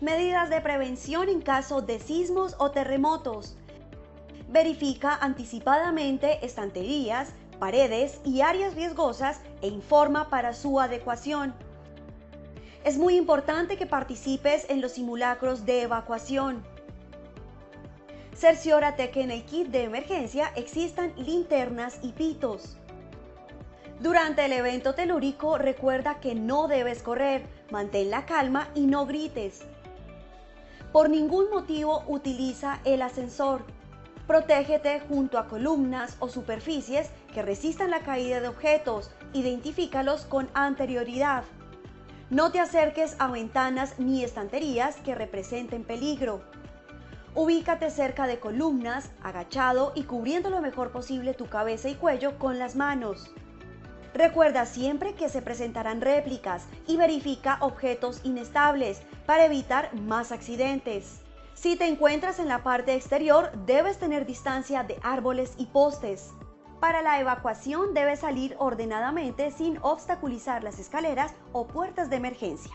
Medidas de prevención en caso de sismos o terremotos. Verifica anticipadamente estanterías, paredes y áreas riesgosas e informa para su adecuación. Es muy importante que participes en los simulacros de evacuación. Cerciórate que en el kit de emergencia existan linternas y pitos. Durante el evento telúrico, recuerda que no debes correr, mantén la calma y no grites. Por ningún motivo utiliza el ascensor. Protégete junto a columnas o superficies que resistan la caída de objetos. Identifícalos con anterioridad. No te acerques a ventanas ni estanterías que representen peligro. Ubícate cerca de columnas, agachado y cubriendo lo mejor posible tu cabeza y cuello con las manos. Recuerda siempre que se presentarán réplicas y verifica objetos inestables para evitar más accidentes. Si te encuentras en la parte exterior, debes tener distancia de árboles y postes. Para la evacuación debes salir ordenadamente sin obstaculizar las escaleras o puertas de emergencia.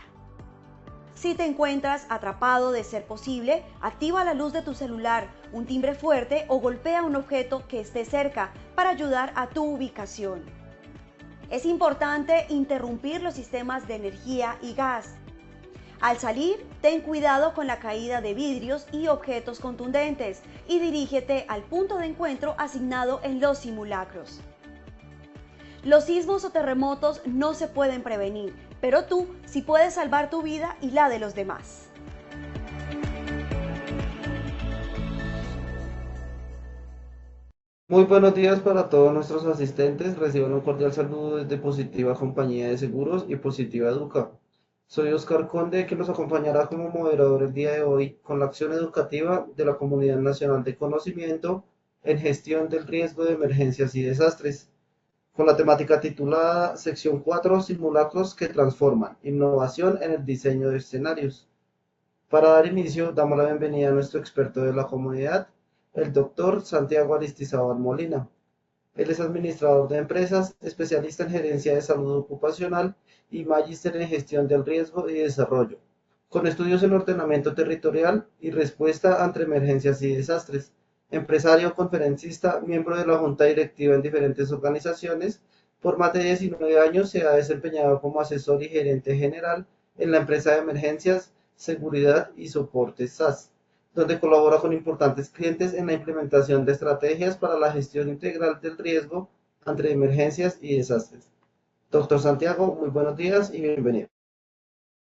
Si te encuentras atrapado, de ser posible, activa la luz de tu celular, un timbre fuerte o golpea un objeto que esté cerca para ayudar a tu ubicación. Es importante interrumpir los sistemas de energía y gas. Al salir, ten cuidado con la caída de vidrios y objetos contundentes y dirígete al punto de encuentro asignado en los simulacros. Los sismos o terremotos no se pueden prevenir, pero tú sí puedes salvar tu vida y la de los demás. Muy buenos días para todos nuestros asistentes. Reciban un cordial saludo desde Positiva Compañía de Seguros y Positiva Educa. Soy Oscar Conde, que nos acompañará como moderador el día de hoy con la acción educativa de la Comunidad Nacional de Conocimiento en Gestión del Riesgo de Emergencias y Desastres, con la temática titulada Sección 4, Simulacros que transforman, innovación en el diseño de escenarios. Para dar inicio, damos la bienvenida a nuestro experto de la comunidad, el doctor Santiago Aristizábal Molina. Él es administrador de empresas, especialista en gerencia de salud ocupacional y magíster en gestión del riesgo y desarrollo, con estudios en ordenamiento territorial y respuesta ante emergencias y desastres. Empresario, conferencista, miembro de la junta directiva en diferentes organizaciones, por más de 19 años se ha desempeñado como asesor y gerente general en la empresa de emergencias, seguridad y soporte SAS, donde colabora con importantes clientes en la implementación de estrategias para la gestión integral del riesgo ante emergencias y desastres. Doctor Santiago, muy buenos días y bienvenido.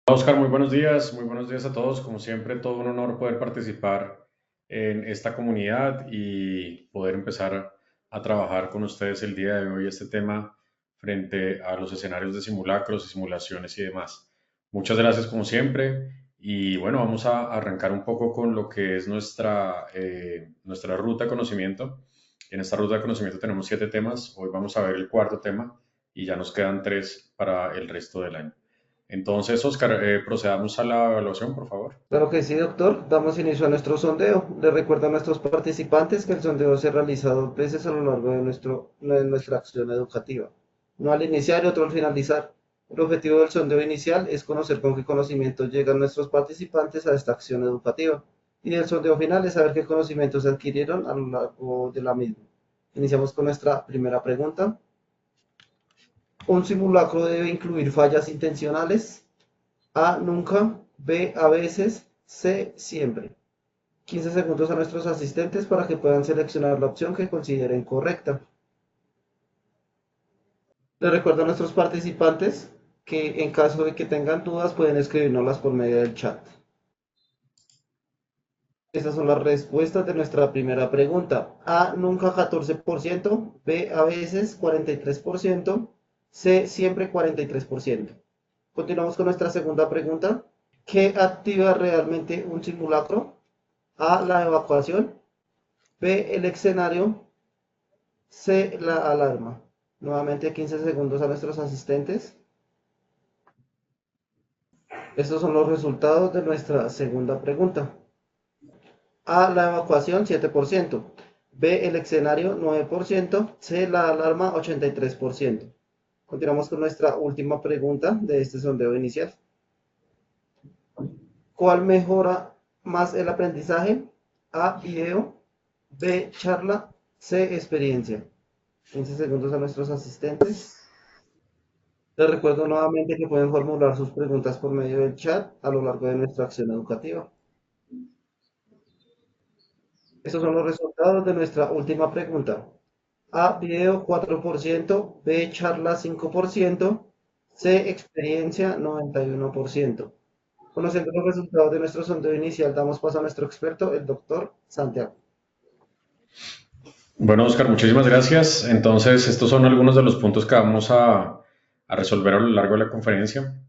Oscar, muy buenos días a todos. Como siempre, todo un honor poder participar en esta comunidad y poder empezar a trabajar con ustedes el día de hoy este tema frente a los escenarios de simulacros y simulaciones y demás. Muchas gracias como siempre y bueno, vamos a arrancar un poco con lo que es nuestra ruta de conocimiento. En esta ruta de conocimiento tenemos 7 temas. Hoy vamos a ver el cuarto tema y ya nos quedan 3 para el resto del año. Entonces, Oscar, procedamos a la evaluación, por favor. Claro que sí, doctor. Damos inicio a nuestro sondeo. Le recuerdo a nuestros participantes que el sondeo se realiza 2 veces a lo largo de nuestra acción educativa. Uno al iniciar y otro al finalizar. El objetivo del sondeo inicial es conocer con qué conocimientos llegan nuestros participantes a esta acción educativa. Y el sondeo final es saber qué conocimientos adquirieron a lo largo de la misma. Iniciamos con nuestra primera pregunta. ¿Un simulacro debe incluir fallas intencionales? A, nunca. B, a veces. C, siempre. 15 segundos a nuestros asistentes para que puedan seleccionar la opción que consideren correcta. Les recuerdo a nuestros participantes que en caso de que tengan dudas pueden escribirnoslas por medio del chat. Estas son las respuestas de nuestra primera pregunta. A, nunca 14%. B, a veces 43%. C, siempre 43%. Continuamos con nuestra segunda pregunta. ¿Qué activa realmente un simulacro? A, la evacuación. B, el escenario. C, la alarma. Nuevamente 15 segundos a nuestros asistentes. Estos son los resultados de nuestra segunda pregunta. A, la evacuación 7%. B, el escenario 9%. C, la alarma 83%. Continuamos con nuestra última pregunta de este sondeo inicial. ¿Cuál mejora más el aprendizaje? A, video, B, charla, C, experiencia. 15 segundos a nuestros asistentes. Les recuerdo nuevamente que pueden formular sus preguntas por medio del chat a lo largo de nuestra acción educativa. Estos son los resultados de nuestra última pregunta. A, video 4%, B, charla 5%, C, experiencia 91%. Conociendo los resultados de nuestro sondeo inicial, damos paso a nuestro experto, el doctor Santiago. Bueno, Oscar, muchísimas gracias. Entonces, estos son algunos de los puntos que vamos a resolver a lo largo de la conferencia.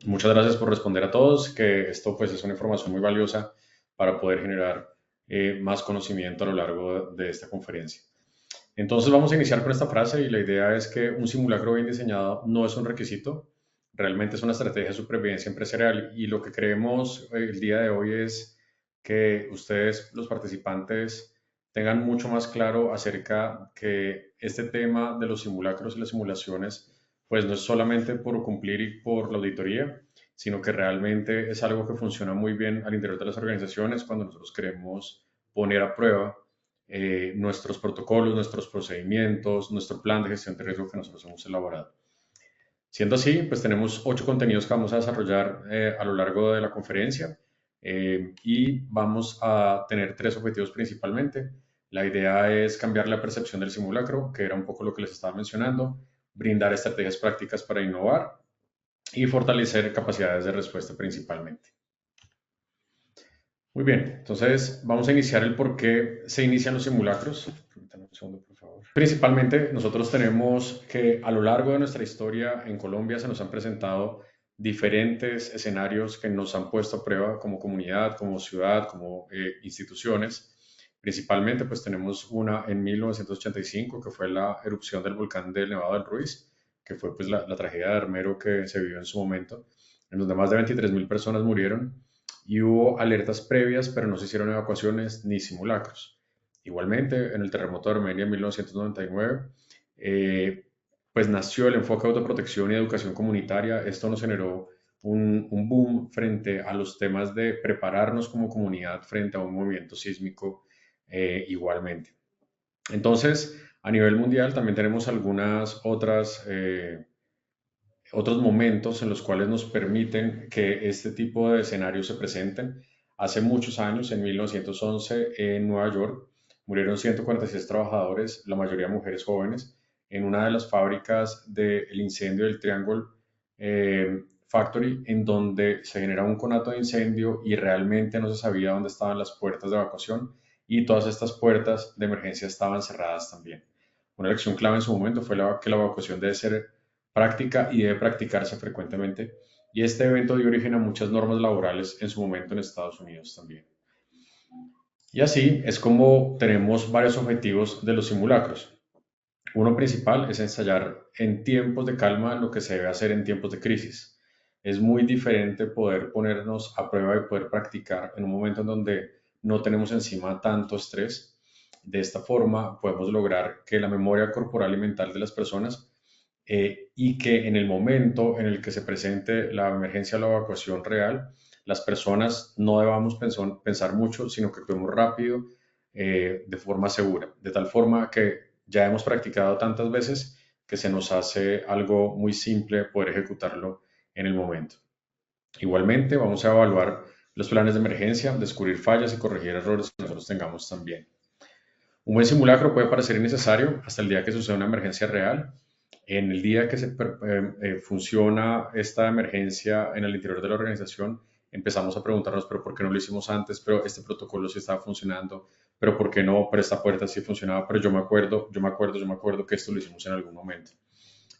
Muchas gracias por responder a todos, que esto pues es una información muy valiosa para poder generar más conocimiento a lo largo de esta conferencia. Entonces vamos a iniciar con esta frase y la idea es que un simulacro bien diseñado no es un requisito, realmente es una estrategia de supervivencia empresarial y lo que creemos el día de hoy es que ustedes, los participantes, tengan mucho más claro acerca que este tema de los simulacros y las simulaciones pues no es solamente por cumplir y por la auditoría, sino que realmente es algo que funciona muy bien al interior de las organizaciones cuando nosotros queremos poner a prueba nuestros protocolos, nuestros procedimientos, nuestro plan de gestión de riesgo que nosotros hemos elaborado. Siendo así, pues tenemos 8 contenidos que vamos a desarrollar a lo largo de la conferencia y vamos a tener 3 objetivos principalmente. La idea es cambiar la percepción del simulacro, que era un poco lo que les estaba mencionando, brindar estrategias prácticas para innovar y fortalecer capacidades de respuesta principalmente. Muy bien, entonces vamos a iniciar el por qué se inician los simulacros. Permítanme un segundo, por favor. Principalmente, nosotros tenemos que a lo largo de nuestra historia en Colombia se nos han presentado diferentes escenarios que nos han puesto a prueba como comunidad, como ciudad, como instituciones. Principalmente, pues tenemos una en 1985, que fue la erupción del volcán del Nevado del Ruiz, que fue pues la tragedia de Armero que se vivió en su momento, en donde más de 23.000 personas murieron y hubo alertas previas, pero no se hicieron evacuaciones ni simulacros. Igualmente, en el terremoto de Armenia en 1999, pues nació el enfoque de autoprotección y educación comunitaria. Esto nos generó un boom frente a los temas de prepararnos como comunidad frente a un movimiento sísmico igualmente. Entonces, a nivel mundial también tenemos algunas otros momentos en los cuales nos permiten que este tipo de escenarios se presenten. Hace muchos años, en 1911, en Nueva York, murieron 146 trabajadores, la mayoría mujeres jóvenes, en una de las fábricas del incendio del Triangle Factory, en donde se genera un conato de incendio y realmente no se sabía dónde estaban las puertas de evacuación y todas estas puertas de emergencia estaban cerradas también. Una lección clave en su momento fue que la evacuación debe ser práctica y debe practicarse frecuentemente. Y este evento dio origen a muchas normas laborales en su momento en Estados Unidos también. Y así es como tenemos varios objetivos de los simulacros. Uno principal es ensayar en tiempos de calma lo que se debe hacer en tiempos de crisis. Es muy diferente poder ponernos a prueba y poder practicar en un momento en donde no tenemos encima tanto estrés. De esta forma podemos lograr que la memoria corporal y mental de las personas y que en el momento en el que se presente la emergencia o la evacuación real, las personas no debamos pensar mucho, sino que actuemos rápido, de forma segura, de tal forma que ya hemos practicado tantas veces que se nos hace algo muy simple poder ejecutarlo en el momento. Igualmente, vamos a evaluar los planes de emergencia, descubrir fallas y corregir errores que nosotros tengamos también. Un buen simulacro puede parecer innecesario hasta el día que sucede una emergencia real. En el día que se funciona esta emergencia en el interior de la organización, empezamos a preguntarnos, pero ¿por qué no lo hicimos antes? Pero este protocolo sí estaba funcionando, pero ¿por qué no? Pero esta puerta sí funcionaba, pero yo me acuerdo que esto lo hicimos en algún momento.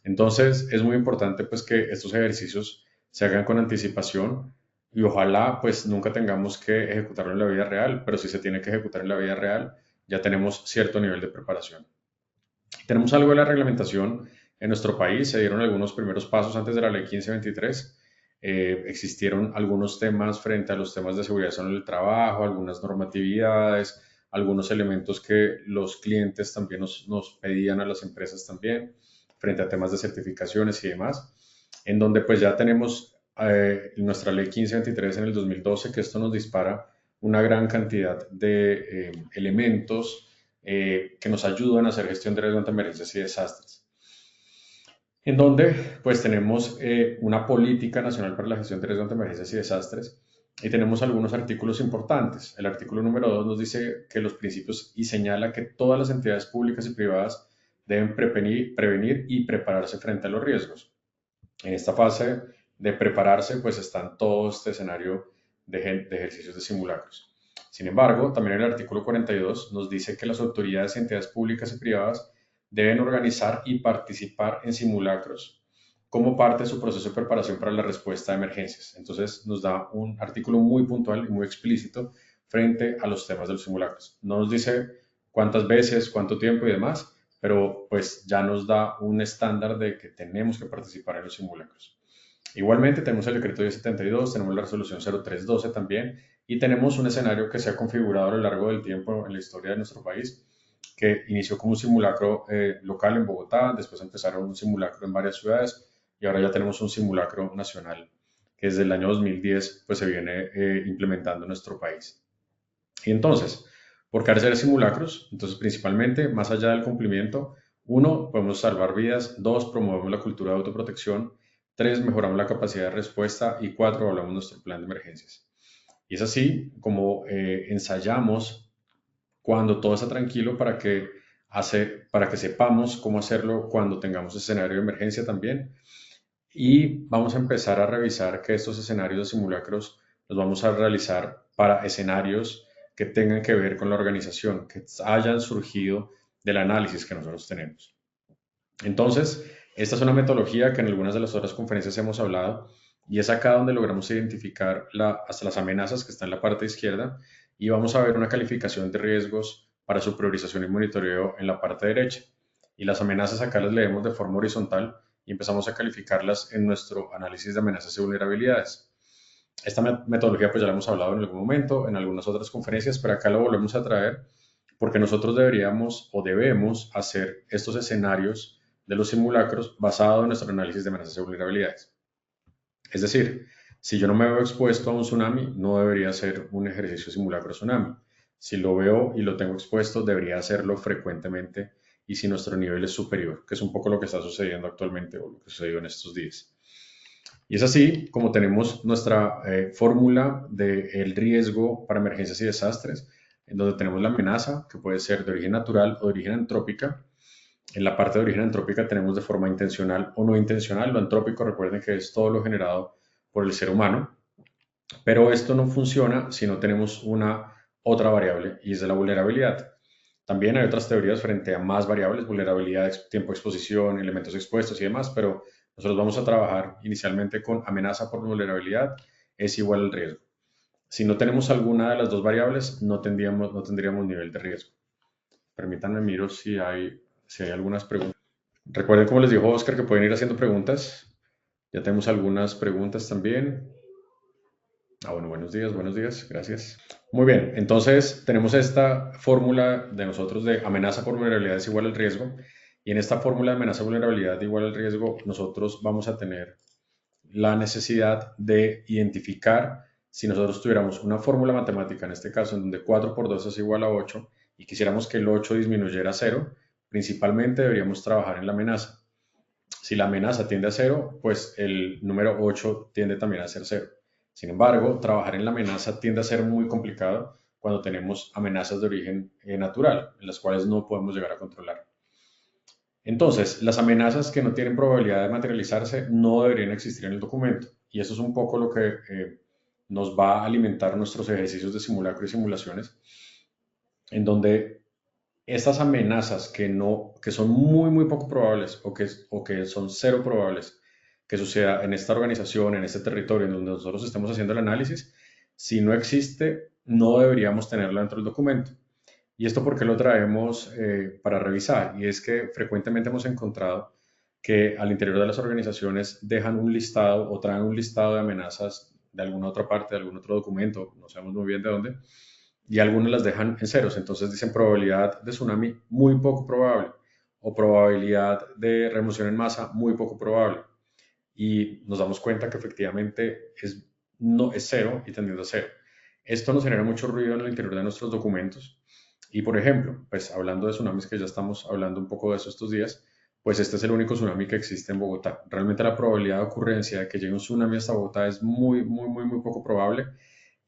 Entonces, es muy importante pues que estos ejercicios se hagan con anticipación y ojalá pues nunca tengamos que ejecutarlo en la vida real, pero si se tiene que ejecutar en la vida real, ya tenemos cierto nivel de preparación. Tenemos algo de la reglamentación en nuestro país, se dieron algunos primeros pasos antes de la ley 1523. Existieron algunos temas frente a los temas de seguridad en el trabajo, algunas normatividades, algunos elementos que los clientes también nos pedían a las empresas también, frente a temas de certificaciones y demás, en donde pues ya tenemos nuestra ley 1523 en el 2012, que esto nos dispara una gran cantidad de elementos que nos ayudan a hacer gestión de riesgo ante emergencias y desastres. En donde pues tenemos una política nacional para la gestión de riesgo ante emergencias y desastres y tenemos algunos artículos importantes. El artículo número 2 nos dice que los principios y señala que todas las entidades públicas y privadas deben prevenir y prepararse frente a los riesgos. En esta fase de prepararse, pues están todo este escenario de ejercicios de simulacros. Sin embargo, también el artículo 42 nos dice que las autoridades y entidades públicas y privadas deben organizar y participar en simulacros como parte de su proceso de preparación para la respuesta a emergencias. Entonces nos da un artículo muy puntual y muy explícito frente a los temas de los simulacros. No nos dice cuántas veces, cuánto tiempo y demás, pero pues ya nos da un estándar de que tenemos que participar en los simulacros. Igualmente tenemos el decreto 1072, tenemos la resolución 0312 también y tenemos un escenario que se ha configurado a lo largo del tiempo en la historia de nuestro país, que inició como un simulacro local en Bogotá, después empezaron un simulacro en varias ciudades y ahora ya tenemos un simulacro nacional que desde el año 2010 pues se viene implementando en nuestro país. Y entonces, ¿por qué hacer simulacros? Entonces, principalmente, más allá del cumplimiento, 1, podemos salvar vidas, 2, promovemos la cultura de autoprotección, 3, mejoramos la capacidad de respuesta y 4, hablamos nuestro plan de emergencias. Y es así como ensayamos cuando todo está tranquilo para que sepamos cómo hacerlo cuando tengamos escenario de emergencia también. Y vamos a empezar a revisar que estos escenarios de simulacros los vamos a realizar para escenarios que tengan que ver con la organización, que hayan surgido del análisis que nosotros tenemos. Entonces, esta es una metodología que en algunas de las otras conferencias hemos hablado y es acá donde logramos identificar hasta las amenazas que están en la parte izquierda y vamos a ver una calificación de riesgos para su priorización y monitoreo en la parte derecha. Y las amenazas acá las leemos de forma horizontal y empezamos a calificarlas en nuestro análisis de amenazas y vulnerabilidades. Esta metodología pues ya la hemos hablado en algún momento, en algunas otras conferencias, pero acá lo volvemos a traer porque nosotros deberíamos o debemos hacer estos escenarios de los simulacros basado en nuestro análisis de amenazas y vulnerabilidades. Es decir, si yo no me veo expuesto a un tsunami, no debería hacer un ejercicio simulacro tsunami. Si lo veo y lo tengo expuesto, debería hacerlo frecuentemente y si nuestro nivel es superior, que es un poco lo que está sucediendo actualmente o lo que sucedió en estos días. Y es así como tenemos nuestra fórmula del riesgo para emergencias y desastres, en donde tenemos la amenaza, que puede ser de origen natural o de origen antrópica. En la parte de origen antrópica tenemos de forma intencional o no intencional. Lo antrópico, recuerden que es todo lo generado por el ser humano, pero esto no funciona si no tenemos una otra variable y es de la vulnerabilidad. También hay otras teorías frente a más variables, vulnerabilidad, tiempo de exposición, elementos expuestos y demás, pero nosotros vamos a trabajar inicialmente con amenaza por vulnerabilidad es igual al riesgo. Si no tenemos alguna de las dos variables, no tendríamos nivel de riesgo. Permítanme miro si hay algunas preguntas. Recuerden, como les dijo Oscar, que pueden ir haciendo preguntas. Ya tenemos algunas preguntas también. Bueno, buenos días, gracias. Muy bien, entonces tenemos esta fórmula de nosotros de amenaza por vulnerabilidad es igual al riesgo. Y en esta fórmula de amenaza por vulnerabilidad igual al riesgo, nosotros vamos a tener la necesidad de identificar si nosotros tuviéramos una fórmula matemática, en este caso, en donde 4 por 2 es igual a 8 y quisiéramos que el 8 disminuyera a 0, principalmente deberíamos trabajar en la amenaza. Si la amenaza tiende a 0, pues el número 8 tiende también a ser 0. Sin embargo, trabajar en la amenaza tiende a ser muy complicado cuando tenemos amenazas de origen natural, en las cuales no podemos llegar a controlar. Entonces, las amenazas que no tienen probabilidad de materializarse no deberían existir en el documento. Y eso es un poco lo que nos va a alimentar nuestros ejercicios de simulacro y simulaciones, en donde estas amenazas que son muy poco probables o que son cero probables que suceda en esta organización, en este territorio en donde nosotros estemos haciendo el análisis, si no existe, no deberíamos tenerlo dentro del documento. ¿Y esto por qué lo traemos para revisar? Y es que frecuentemente hemos encontrado que al interior de las organizaciones dejan un listado o traen un listado de amenazas de alguna otra parte, de algún otro documento, no sabemos muy bien de dónde, y algunas las dejan en ceros. Entonces dicen probabilidad de tsunami muy poco probable o probabilidad de remoción en masa muy poco probable. y nos damos cuenta que efectivamente no, es cero y tendiendo a cero. Esto nos genera mucho ruido en el interior de nuestros documentos y, por ejemplo, pues hablando de tsunamis, que ya estamos hablando un poco de eso estos días, pues este es el único tsunami que existe en Bogotá. Realmente la probabilidad de ocurrencia de que llegue un tsunami hasta Bogotá es muy poco probable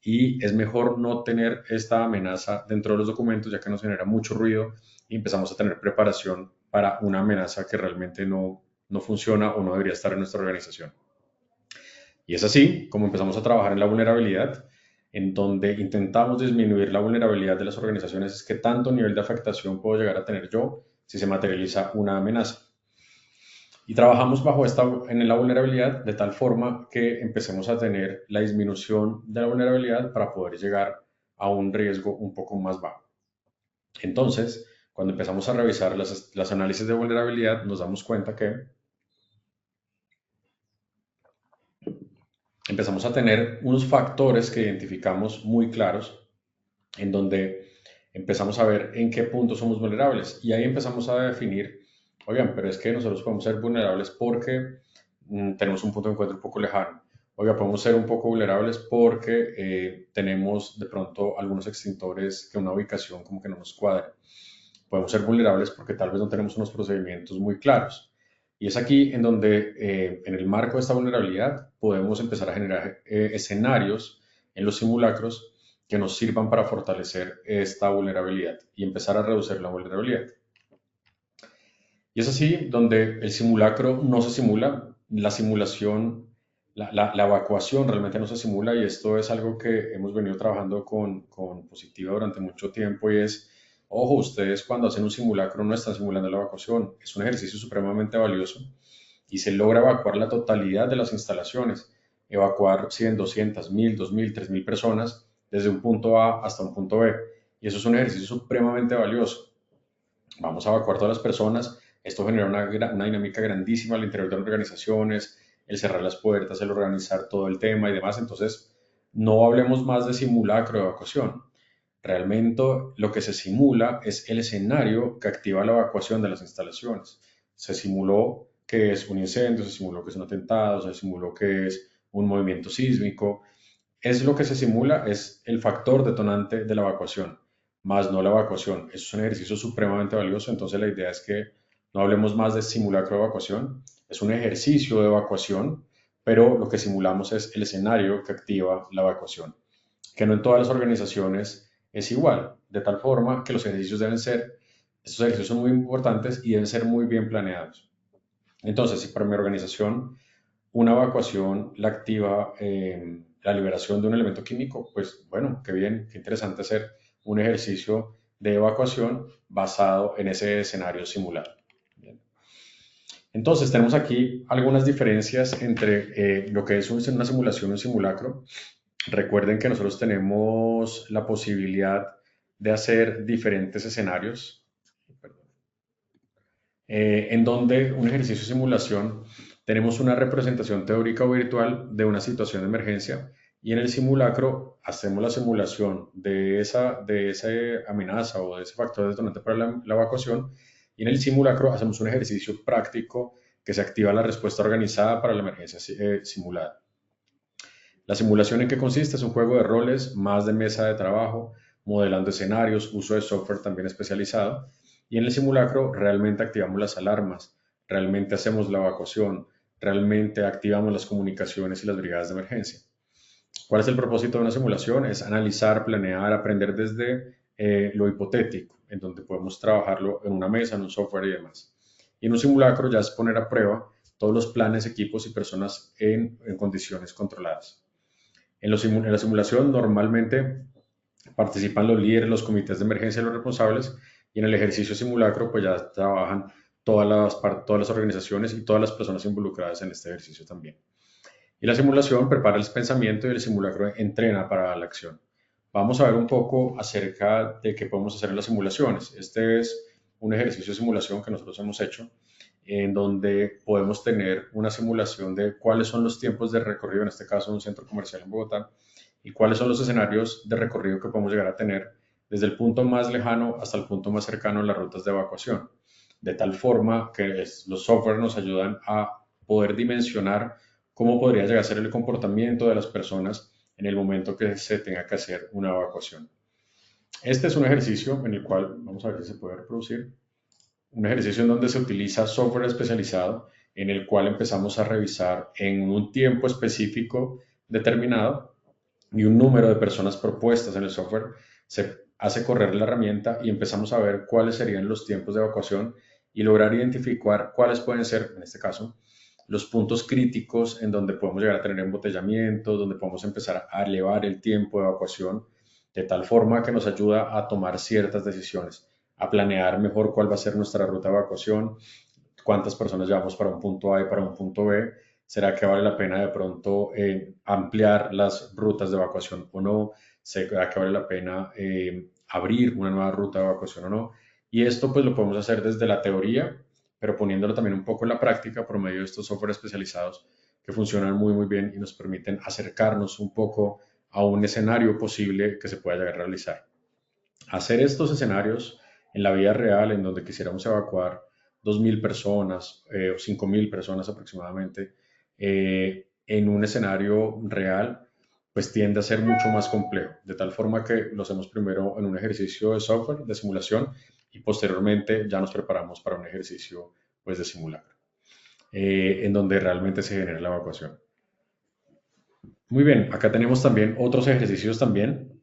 y es mejor no tener esta amenaza dentro de los documentos ya que nos genera mucho ruido y empezamos a tener preparación para una amenaza que realmente no funciona o no debería estar en nuestra organización. Y es así como empezamos a trabajar en la vulnerabilidad, en donde intentamos disminuir la vulnerabilidad de las organizaciones, es que tanto nivel de afectación puedo llegar a tener yo si se materializa una amenaza. Y trabajamos en la vulnerabilidad de tal forma que empecemos a tener la disminución de la vulnerabilidad para poder llegar a un riesgo un poco más bajo. Entonces, cuando empezamos a revisar las análisis de vulnerabilidad, nos damos cuenta que empezamos a tener unos factores que identificamos muy claros, en donde empezamos a ver en qué puntos somos vulnerables. Y ahí empezamos a definir, oigan, pero es que nosotros podemos ser vulnerables porque tenemos un punto de encuentro un poco lejano. Oiga, podemos ser un poco vulnerables porque tenemos de pronto algunos extintores que una ubicación como que no nos cuadra. Podemos ser vulnerables porque tal vez no tenemos unos procedimientos muy claros. Y es aquí en donde, en el marco de esta vulnerabilidad, podemos empezar a generar escenarios en los simulacros que nos sirvan para fortalecer esta vulnerabilidad y empezar a reducir la vulnerabilidad. Y es así donde el simulacro no se simula, la simulación, la evacuación realmente no se simula y esto es algo que hemos venido trabajando con Positiva durante mucho tiempo y es, ojo, ustedes cuando hacen un simulacro no están simulando la evacuación, es un ejercicio supremamente valioso y se logra evacuar la totalidad de las instalaciones, evacuar 100, 200, 1000, 2000, 3000 personas desde un punto A hasta un punto B y eso es un ejercicio supremamente valioso. Vamos a evacuar todas las personas. Esto genera una dinámica grandísima al interior de las organizaciones, el cerrar las puertas, el organizar todo el tema y demás. Entonces, no hablemos más de simulacro de evacuación. Realmente lo que se simula es el escenario que activa la evacuación de las instalaciones. Se simuló que es un incendio, se simuló que es un atentado, se simuló que es un movimiento sísmico. Es lo que se simula, es el factor detonante de la evacuación, más no la evacuación. Eso es un ejercicio supremamente valioso, entonces la idea es que no hablemos más de simulacro de evacuación, es un ejercicio de evacuación, pero lo que simulamos es el escenario que activa la evacuación, que no en todas las organizaciones es igual, de tal forma que los ejercicios estos ejercicios son muy importantes y deben ser muy bien planeados. Entonces, si para mi organización una evacuación la activa la liberación de un elemento químico, pues bueno, qué bien, qué interesante hacer un ejercicio de evacuación basado en ese escenario simulado. Bien. Entonces, tenemos aquí algunas diferencias entre lo que es una simulación y un simulacro. Recuerden que nosotros tenemos la posibilidad de hacer diferentes escenarios, en donde un ejercicio de simulación tenemos una representación teórica o virtual de una situación de emergencia y en el simulacro hacemos la simulación de esa amenaza o de ese factor detonante para la evacuación y en el simulacro hacemos un ejercicio práctico que se activa la respuesta organizada para la emergencia simulada. La simulación en qué consiste es un juego de roles, más de mesa de trabajo, modelando escenarios, uso de software también especializado. Y en el simulacro realmente activamos las alarmas, realmente hacemos la evacuación, realmente activamos las comunicaciones y las brigadas de emergencia. ¿Cuál es el propósito de una simulación? Es analizar, planear, aprender desde lo hipotético, en donde podemos trabajarlo en una mesa, en un software y demás. Y en un simulacro ya es poner a prueba todos los planes, equipos y personas en condiciones controladas. En la simulación normalmente participan los líderes, los comités de emergencia y los responsables, y en el ejercicio simulacro pues ya trabajan todas las organizaciones y todas las personas involucradas en este ejercicio también. Y la simulación prepara el pensamiento y el simulacro entrena para la acción. Vamos a ver un poco acerca de qué podemos hacer en las simulaciones. Este es un ejercicio de simulación que nosotros hemos hecho en donde podemos tener una simulación de cuáles son los tiempos de recorrido, en este caso en un centro comercial en Bogotá, y cuáles son los escenarios de recorrido que podemos llegar a tener desde el punto más lejano hasta el punto más cercano en las rutas de evacuación, de tal forma que los software nos ayudan a poder dimensionar cómo podría llegar a ser el comportamiento de las personas en el momento que se tenga que hacer una evacuación. Este es un ejercicio en el cual, vamos a ver si se puede reproducir, un ejercicio en donde se utiliza software especializado en el cual empezamos a revisar en un tiempo específico determinado y un número de personas propuestas en el software. Se hace correr la herramienta y empezamos a ver cuáles serían los tiempos de evacuación y lograr identificar cuáles pueden ser, en este caso, los puntos críticos en donde podemos llegar a tener embotellamiento, donde podemos empezar a elevar el tiempo de evacuación, de tal forma que nos ayuda a tomar ciertas decisiones, a planear mejor cuál va a ser nuestra ruta de evacuación, cuántas personas llevamos para un punto A y para un punto B, será que vale la pena de pronto ampliar las rutas de evacuación o no, será que vale la pena abrir una nueva ruta de evacuación o no. Y esto pues lo podemos hacer desde la teoría, pero poniéndolo también un poco en la práctica por medio de estos software especializados que funcionan muy bien y nos permiten acercarnos un poco a un escenario posible que se pueda llegar a realizar. Hacer estos escenarios en la vida real, en donde quisiéramos evacuar 2.000 personas o 5.000 personas aproximadamente, en un escenario real, pues tiende a ser mucho más complejo, de tal forma que lo hacemos primero en un ejercicio de software, de simulación, y posteriormente ya nos preparamos para un ejercicio pues, de simulacro, en donde realmente se genera la evacuación. Muy bien, acá tenemos también otros ejercicios también,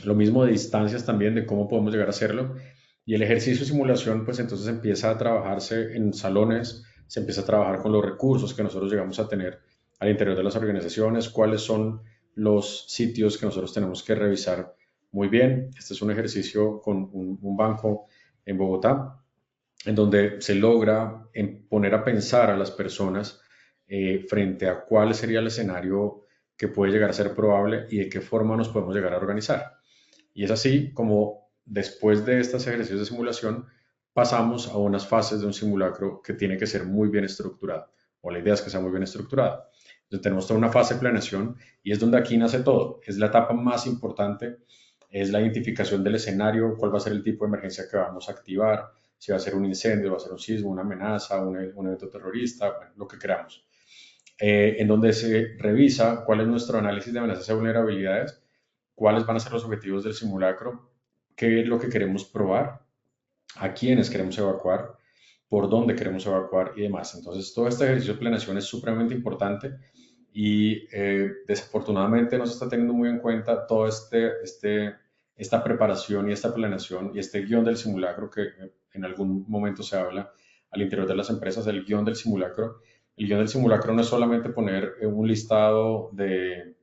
lo mismo de distancias también, de cómo podemos llegar a hacerlo. Y el ejercicio de simulación, pues entonces empieza a trabajarse en salones, se empieza a trabajar con los recursos que nosotros llegamos a tener al interior de las organizaciones, cuáles son los sitios que nosotros tenemos que revisar muy bien. Este es un ejercicio con un banco en Bogotá, en donde se logra poner a pensar a las personas frente a cuál sería el escenario que puede llegar a ser probable y de qué forma nos podemos llegar a organizar. Y es así como después de estos ejercicios de simulación pasamos a unas fases de un simulacro que tiene que ser muy bien estructurado, o la idea es que sea muy bien estructurado. Entonces tenemos toda una fase de planeación y es donde aquí nace todo. Es la etapa más importante, es la identificación del escenario, cuál va a ser el tipo de emergencia que vamos a activar, si va a ser un incendio, va a ser un sismo, una amenaza, un evento terrorista, bueno, lo que queramos. En donde se revisa cuál es nuestro análisis de amenazas y vulnerabilidades, cuáles van a ser los objetivos del simulacro, qué es lo que queremos probar, a quiénes queremos evacuar, por dónde queremos evacuar y demás. Entonces, todo este ejercicio de planeación es supremamente importante y desafortunadamente no se está teniendo muy en cuenta toda esta preparación y esta planeación y este guión del simulacro que en algún momento se habla al interior de las empresas, el guión del simulacro. El guión del simulacro no es solamente poner un listado de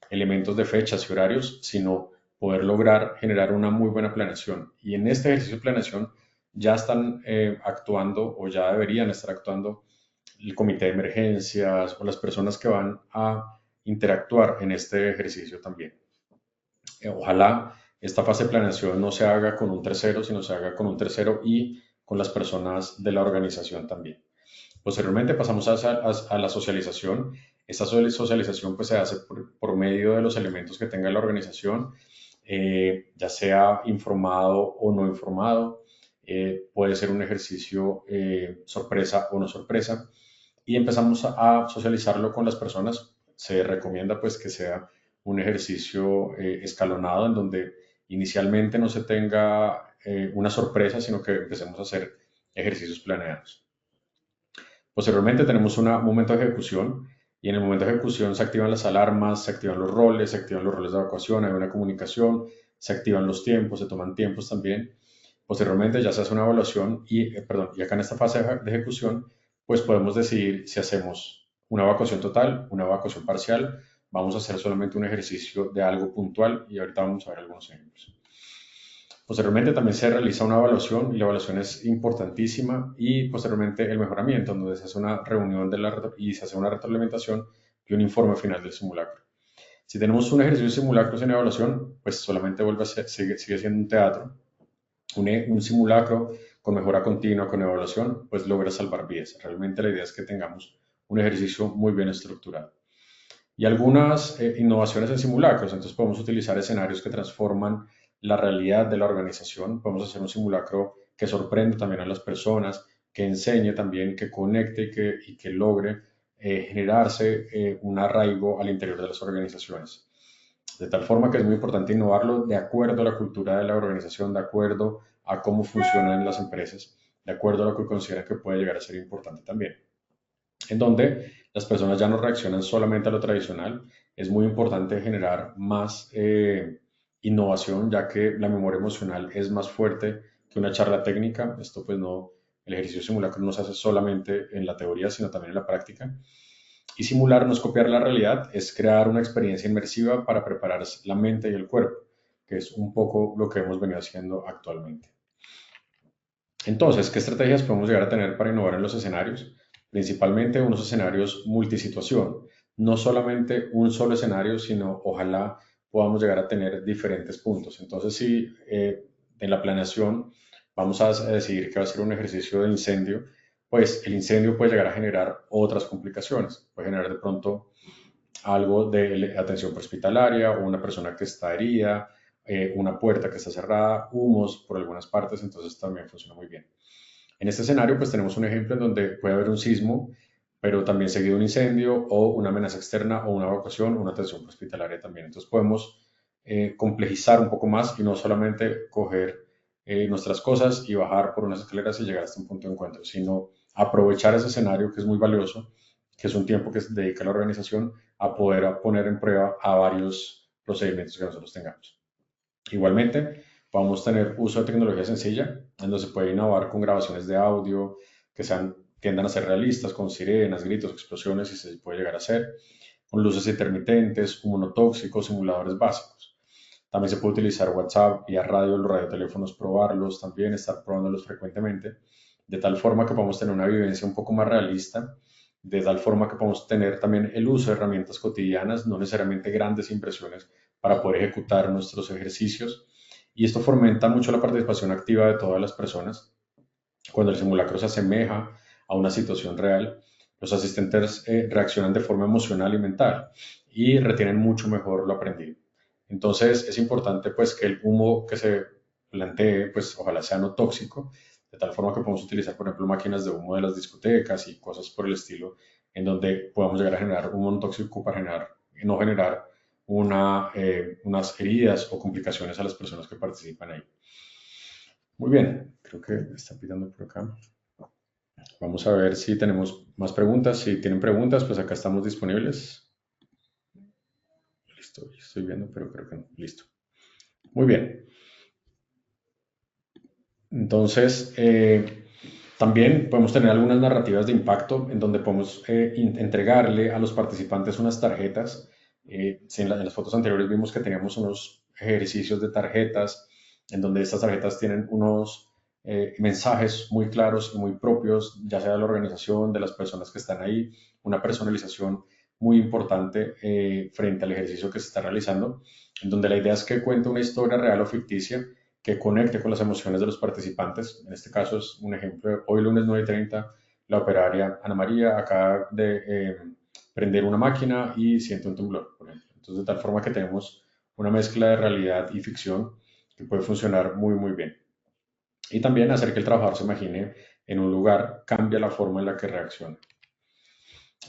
elementos de fechas y horarios, sino poder lograr generar una muy buena planeación. Y en este ejercicio de planeación ya están actuando o ya deberían estar actuando el comité de emergencias o las personas que van a interactuar en este ejercicio también. Ojalá esta fase de planeación no se haga con un tercero, sino se haga con un tercero y con las personas de la organización también. Posteriormente pasamos a la socialización. Esta socialización pues, se hace por medio de los elementos que tenga la organización, ya sea informado o no informado. Puede ser un ejercicio sorpresa o no sorpresa. Y empezamos a socializarlo con las personas. Se recomienda pues que sea un ejercicio escalonado en donde inicialmente no se tenga una sorpresa, sino que empecemos a hacer ejercicios planeados. Posteriormente tenemos un momento de ejecución y en el momento de ejecución se activan las alarmas, se activan los roles de evacuación, hay una comunicación, se activan los tiempos, se toman tiempos también. Posteriormente ya se hace una evaluación y acá en esta fase de ejecución pues podemos decidir si hacemos una evacuación total, una evacuación parcial, vamos a hacer solamente un ejercicio de algo puntual y ahorita vamos a ver algunos ejemplos. Posteriormente también se realiza una evaluación y la evaluación es importantísima y posteriormente el mejoramiento, donde se hace una reunión y se hace una retroalimentación y un informe final del simulacro. Si tenemos un ejercicio de simulacro sin evaluación, pues solamente sigue siendo un teatro. Un simulacro con mejora continua, con evaluación, pues logra salvar vidas. Realmente la idea es que tengamos un ejercicio muy bien estructurado. Y algunas innovaciones en simulacros, entonces podemos utilizar escenarios que transforman la realidad de la organización, podemos hacer un simulacro que sorprenda también a las personas, que enseñe también, que conecte y que logre generarse un arraigo al interior de las organizaciones. De tal forma que es muy importante innovarlo de acuerdo a la cultura de la organización, de acuerdo a cómo funcionan las empresas, de acuerdo a lo que consideran que puede llegar a ser importante también. En donde las personas ya no reaccionan solamente a lo tradicional, es muy importante generar más innovación, ya que la memoria emocional es más fuerte que una charla técnica. Esto pues no, el ejercicio simulacro no se hace solamente en la teoría, sino también en la práctica. Y simular no es copiar la realidad, es crear una experiencia inmersiva para preparar la mente y el cuerpo, que es un poco lo que hemos venido haciendo actualmente. Entonces, ¿qué estrategias podemos llegar a tener para innovar en los escenarios? Principalmente unos escenarios multisituación, no solamente un solo escenario, sino ojalá podamos llegar a tener diferentes puntos. Entonces, si en la planeación vamos a decidir que va a ser un ejercicio de incendio, pues el incendio puede llegar a generar otras complicaciones, puede generar de pronto algo de atención prehospitalaria o una persona que está herida, una puerta que está cerrada, humos por algunas partes, entonces también funciona muy bien. En este escenario, pues tenemos un ejemplo en donde puede haber un sismo, pero también seguido un incendio o una amenaza externa o una evacuación o una atención hospitalaria también. Entonces podemos complejizar un poco más y no solamente coger nuestras cosas y bajar por unas escaleras y llegar hasta un punto de encuentro, sino aprovechar ese escenario que es muy valioso, que es un tiempo que se dedica a la organización a poder poner en prueba a varios procedimientos que nosotros tengamos. Igualmente, podemos tener uso de tecnología sencilla, en donde se puede innovar con grabaciones de audio que tiendan a ser realistas, con sirenas, gritos, explosiones, y se puede llegar a hacer, con luces intermitentes, humo no tóxico, simuladores básicos. También se puede utilizar WhatsApp, vía radio, los radioteléfonos, probarlos también, estar probándolos frecuentemente, de tal forma que podamos tener una vivencia un poco más realista, de tal forma que podamos tener también el uso de herramientas cotidianas, no necesariamente grandes impresiones, para poder ejecutar nuestros ejercicios. Y esto fomenta mucho la participación activa de todas las personas. Cuando el simulacro se asemeja a una situación real, los asistentes reaccionan de forma emocional y mental y retienen mucho mejor lo aprendido. Entonces es importante pues que el humo que se plantee pues ojalá sea no tóxico, de tal forma que podemos utilizar por ejemplo máquinas de humo de las discotecas y cosas por el estilo, en donde podamos llegar a generar humo no tóxico para no generar unas heridas o complicaciones a las personas que participan ahí. Muy bien, creo que está pitando por acá. Vamos a ver si tenemos más preguntas. Si tienen preguntas, pues acá estamos disponibles. Listo, estoy viendo, pero creo que no. Listo. Muy bien. Entonces, también podemos tener algunas narrativas de impacto en donde podemos entregarle a los participantes unas tarjetas. Si en las fotos anteriores vimos que teníamos unos ejercicios de tarjetas en donde estas tarjetas tienen unos mensajes muy claros y muy propios, ya sea de la organización, de las personas que están ahí, una personalización muy importante frente al ejercicio que se está realizando, en donde la idea es que cuente una historia real o ficticia que conecte con las emociones de los participantes. En este caso es un ejemplo de hoy lunes 9:30, la operaria Ana María acaba de prender una máquina y siente un temblor, por ejemplo. Entonces, de tal forma que tenemos una mezcla de realidad y ficción que puede funcionar muy, muy bien. Y también hacer que el trabajador se imagine en un lugar cambia la forma en la que reacciona.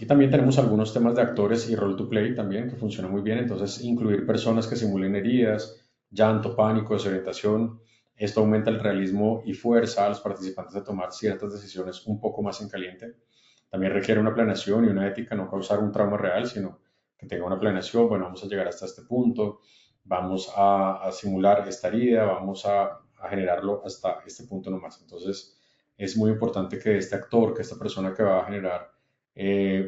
Y también tenemos algunos temas de actores y role to play también que funcionan muy bien. Entonces, incluir personas que simulen heridas, llanto, pánico, desorientación. Esto aumenta el realismo y fuerza a los participantes a tomar ciertas decisiones un poco más en caliente. También requiere una planeación y una ética, no causar un trauma real, sino que tenga una planeación. Bueno, vamos a llegar hasta este punto, vamos a simular esta herida, vamos a generarlo hasta este punto nomás. Entonces, es muy importante que este actor, que esta persona que va a generar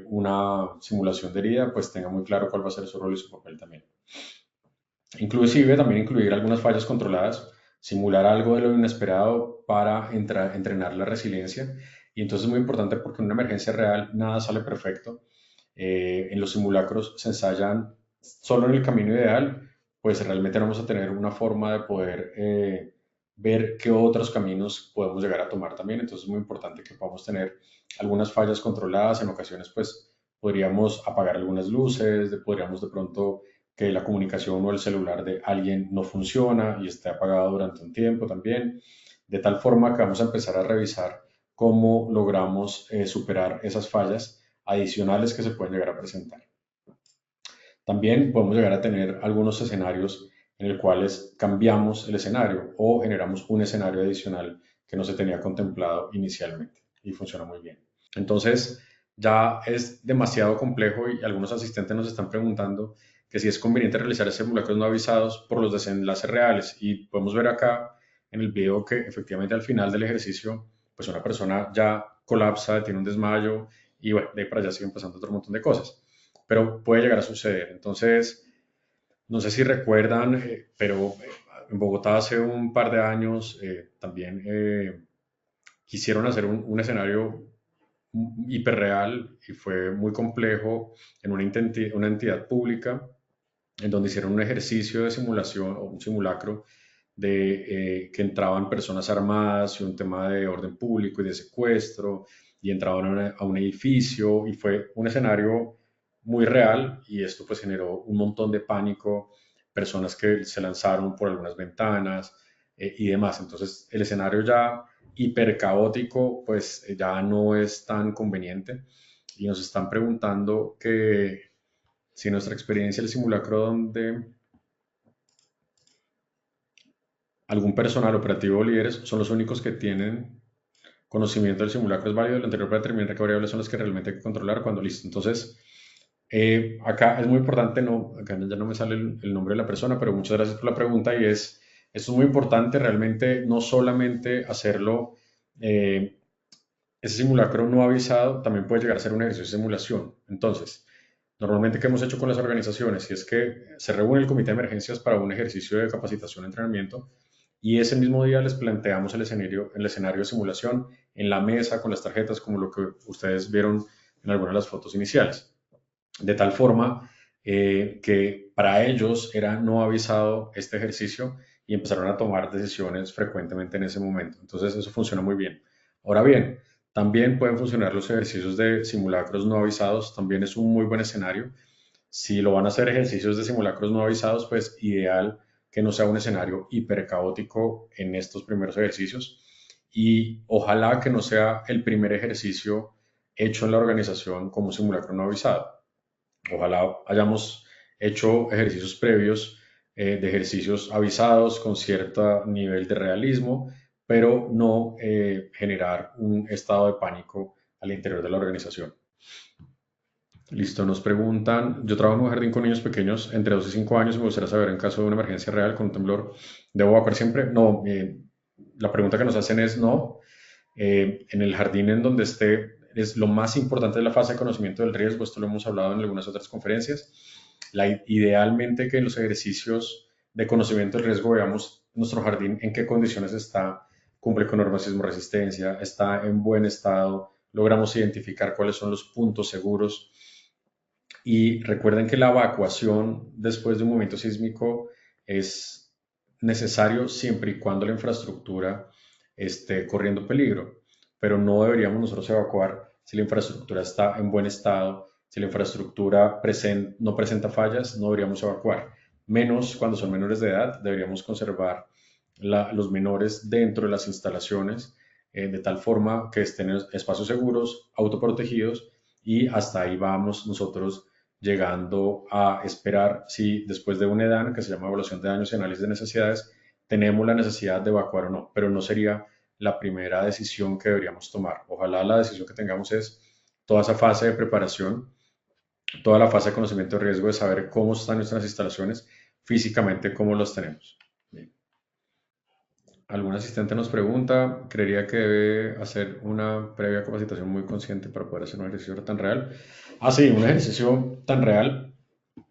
una simulación de herida, pues tenga muy claro cuál va a ser su rol y su papel también. Inclusive también incluir algunas fallas controladas, simular algo de lo inesperado para entrenar la resiliencia. Y entonces es muy importante porque en una emergencia real nada sale perfecto. En los simulacros se ensayan solo en el camino ideal, pues realmente no vamos a tener una forma de poder ver qué otros caminos podemos llegar a tomar también. Entonces es muy importante que podamos tener algunas fallas controladas. En ocasiones pues podríamos apagar algunas luces, podríamos de pronto que la comunicación o el celular de alguien no funciona y esté apagado durante un tiempo también, de tal forma que vamos a empezar a revisar cómo logramos superar esas fallas adicionales que se pueden llegar a presentar. También podemos llegar a tener algunos escenarios en los cuales cambiamos el escenario o generamos un escenario adicional que no se tenía contemplado inicialmente y funciona muy bien. Entonces, ya es demasiado complejo y algunos asistentes nos están preguntando que si es conveniente realizar simulacros no avisados por los desenlaces reales. Y podemos ver acá en el video que efectivamente al final del ejercicio, pues una persona ya colapsa, tiene un desmayo y bueno, de ahí para allá siguen pasando otro montón de cosas. Pero puede llegar a suceder. Entonces, no sé si recuerdan, pero en Bogotá hace un par de años también quisieron hacer un escenario hiperreal y fue muy complejo en una entidad pública en donde hicieron un ejercicio de simulación o un simulacro de que entraban personas armadas y un tema de orden público y de secuestro y entraban a un edificio y fue un escenario muy real y esto pues generó un montón de pánico, personas que se lanzaron por algunas ventanas y demás. Entonces el escenario ya hipercaótico pues ya no es tan conveniente y nos están preguntando que si nuestra experiencia el simulacro donde algún personal operativo o líderes son los únicos que tienen conocimiento del simulacro es válido, el anterior para determinar qué variables son las que realmente hay que controlar cuando listo. Entonces, acá es muy importante, no, acá ya no me sale el nombre de la persona, pero muchas gracias por la pregunta y esto es muy importante realmente no solamente hacerlo, ese simulacro no avisado también puede llegar a ser un ejercicio de simulación. Entonces, normalmente, ¿qué hemos hecho con las organizaciones? Y es que se reúne el comité de emergencias para un ejercicio de capacitación y entrenamiento y ese mismo día les planteamos el escenario de simulación en la mesa con las tarjetas, como lo que ustedes vieron en algunas de las fotos iniciales. De tal forma que para ellos era no avisado este ejercicio y empezaron a tomar decisiones frecuentemente en ese momento. Entonces, eso funciona muy bien. Ahora bien, también pueden funcionar los ejercicios de simulacros no avisados, también es un muy buen escenario. Si lo van a hacer ejercicios de simulacros no avisados, pues ideal que no sea un escenario hipercaótico en estos primeros ejercicios y ojalá que no sea el primer ejercicio hecho en la organización como simulacro no avisado. Ojalá hayamos hecho ejercicios previos de ejercicios avisados con cierto nivel de realismo, pero no generar un estado de pánico al interior de la organización. Listo, nos preguntan, yo trabajo en un jardín con niños pequeños entre 2 y 5 años, me gustaría saber en caso de una emergencia real con un temblor, ¿debo evacuar siempre? No, la pregunta que nos hacen es no, en el jardín en donde esté, es lo más importante de la fase de conocimiento del riesgo, esto lo hemos hablado en algunas otras conferencias, idealmente que en los ejercicios de conocimiento del riesgo veamos nuestro jardín en qué condiciones está, cumple con normas de sismo resistencia, está en buen estado, logramos identificar cuáles son los puntos seguros y recuerden que la evacuación después de un movimiento sísmico es necesario siempre y cuando la infraestructura esté corriendo peligro, pero no deberíamos nosotros evacuar si la infraestructura está en buen estado, si la infraestructura no presenta fallas, no deberíamos evacuar. Menos cuando son menores de edad, deberíamos conservar los menores dentro de las instalaciones de tal forma que estén en espacios seguros, autoprotegidos y hasta ahí vamos nosotros llegando a esperar si después de una EDAN, que se llama evaluación de daños y análisis de necesidades, tenemos la necesidad de evacuar o no, pero no sería la primera decisión que deberíamos tomar. Ojalá la decisión que tengamos es toda esa fase de preparación, toda la fase de conocimiento de riesgo, de saber cómo están nuestras instalaciones, físicamente cómo las tenemos. Bien. Algún asistente nos pregunta, ¿creería que debe hacer una previa capacitación muy consciente para poder hacer un ejercicio tan real? Ah, sí, un ejercicio tan real.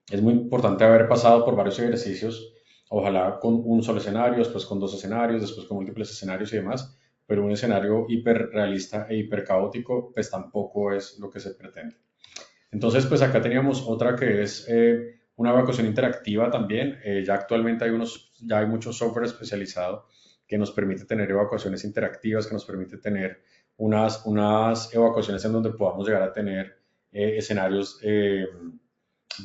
Es muy importante haber pasado por varios ejercicios, ojalá con un solo escenario, después con dos escenarios, después con múltiples escenarios y demás, pero un escenario hiperrealista e hipercaótico, pues tampoco es lo que se pretende. Entonces, pues acá teníamos otra que es una evacuación interactiva también. Ya actualmente ya hay mucho software especializado que nos permite tener evacuaciones interactivas, que nos permite tener unas evacuaciones en donde podamos llegar a tener escenarios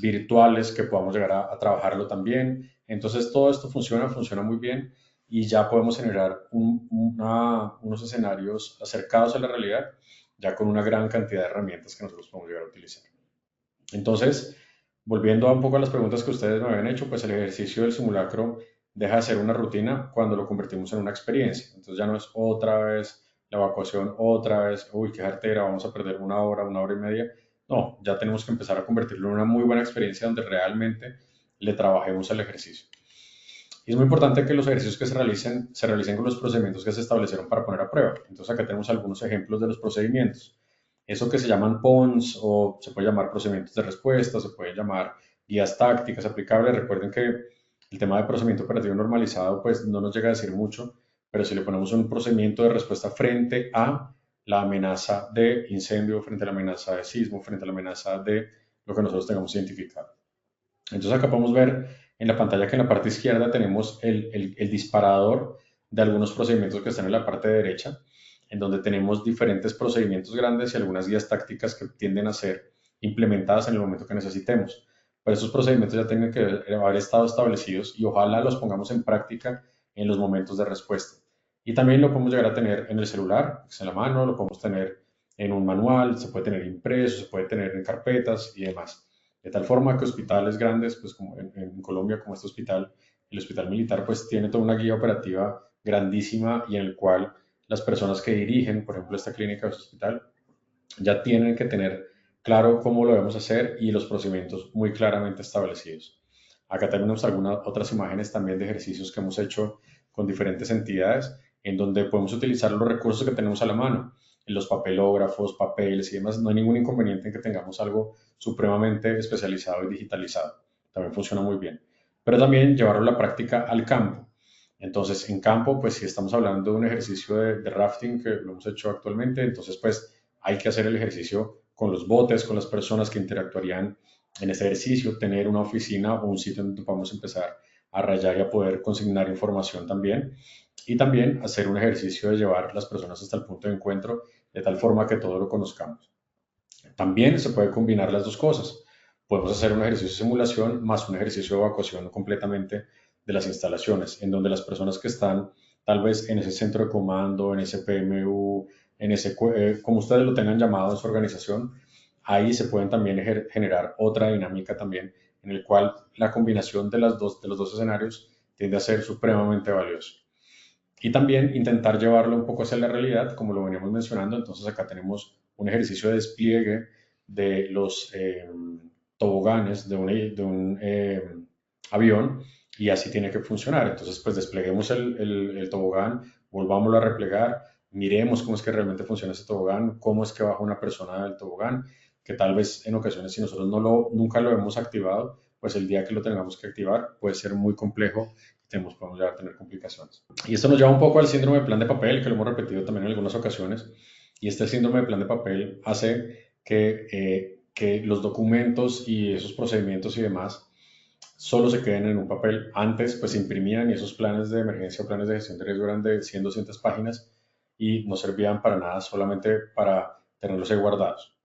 virtuales que podamos llegar a trabajarlo también. Entonces todo esto funciona muy bien y ya podemos generar unos escenarios acercados a la realidad ya con una gran cantidad de herramientas que nosotros podemos llegar a utilizar. Entonces, volviendo un poco a las preguntas que ustedes me habían hecho, pues el ejercicio del simulacro deja de ser una rutina cuando lo convertimos en una experiencia. Entonces ya no es otra vez la evacuación, otra vez, uy, qué jartera, vamos a perder una hora y media. No, ya tenemos que empezar a convertirlo en una muy buena experiencia donde realmente le trabajemos al ejercicio. Y es muy importante que los ejercicios que se realicen con los procedimientos que se establecieron para poner a prueba. Entonces acá tenemos algunos ejemplos de los procedimientos. Eso que se llaman PONS o se puede llamar procedimientos de respuesta, se puede llamar guías tácticas aplicables. Recuerden que el tema de procedimiento operativo normalizado pues no nos llega a decir mucho, pero si le ponemos un procedimiento de respuesta frente a la amenaza de incendio, frente a la amenaza de sismo, frente a la amenaza de lo que nosotros tengamos identificado. Entonces acá podemos ver en la pantalla que en la parte izquierda tenemos el disparador de algunos procedimientos que están en la parte derecha, en donde tenemos diferentes procedimientos grandes y algunas guías tácticas que tienden a ser implementadas en el momento que necesitemos. Pero estos procedimientos ya tienen que haber estado establecidos y ojalá los pongamos en práctica en los momentos de respuesta. Y también lo podemos llegar a tener en el celular, en la mano, lo podemos tener en un manual, se puede tener impreso, se puede tener en carpetas y demás. De tal forma que hospitales grandes, pues como en Colombia, como este hospital, el Hospital Militar, pues tiene toda una guía operativa grandísima y en el cual las personas que dirigen, por ejemplo, esta clínica o este hospital, ya tienen que tener claro cómo lo debemos hacer y los procedimientos muy claramente establecidos. Acá tenemos algunas otras imágenes también de ejercicios que hemos hecho con diferentes entidades en donde podemos utilizar los recursos que tenemos a la mano, en los papelógrafos, papeles y demás. No hay ningún inconveniente en que tengamos algo supremamente especializado y digitalizado. También funciona muy bien. Pero también llevarlo a la práctica al campo. Entonces, en campo, pues si estamos hablando de un ejercicio de rafting que lo hemos hecho actualmente, entonces pues hay que hacer el ejercicio con los botes, con las personas que interactuarían en ese ejercicio, tener una oficina o un sitio donde podamos empezar a rayar y a poder consignar información también. Y también hacer un ejercicio de llevar las personas hasta el punto de encuentro de tal forma que todo lo conozcamos. También se puede combinar las dos cosas. Podemos hacer un ejercicio de simulación más un ejercicio de evacuación completamente de las instalaciones, en donde las personas que están tal vez en ese centro de comando, en ese PMU, en ese, como ustedes lo tengan llamado en su organización, ahí se pueden también generar otra dinámica también, en el cual la combinación de los dos escenarios tiende a ser supremamente valioso. Y también intentar llevarlo un poco hacia la realidad, como lo veníamos mencionando. Entonces acá tenemos un ejercicio de despliegue de los toboganes de un avión y así tiene que funcionar. Entonces pues despleguemos el tobogán, volvámoslo a replegar, miremos cómo es que realmente funciona ese tobogán, cómo es que baja una persona del tobogán, que tal vez en ocasiones si nosotros nunca lo hemos activado, pues el día que lo tengamos que activar puede ser muy complejo y podemos llegar a tener complicaciones. Y esto nos lleva un poco al síndrome de plan de papel, que lo hemos repetido también en algunas ocasiones. Y este síndrome de plan de papel hace que los documentos y esos procedimientos y demás solo se queden en un papel. Antes pues se imprimían y esos planes de emergencia o planes de gestión de riesgo eran de 100, 200 páginas y no servían para nada, solamente para tenerlos ahí guardados.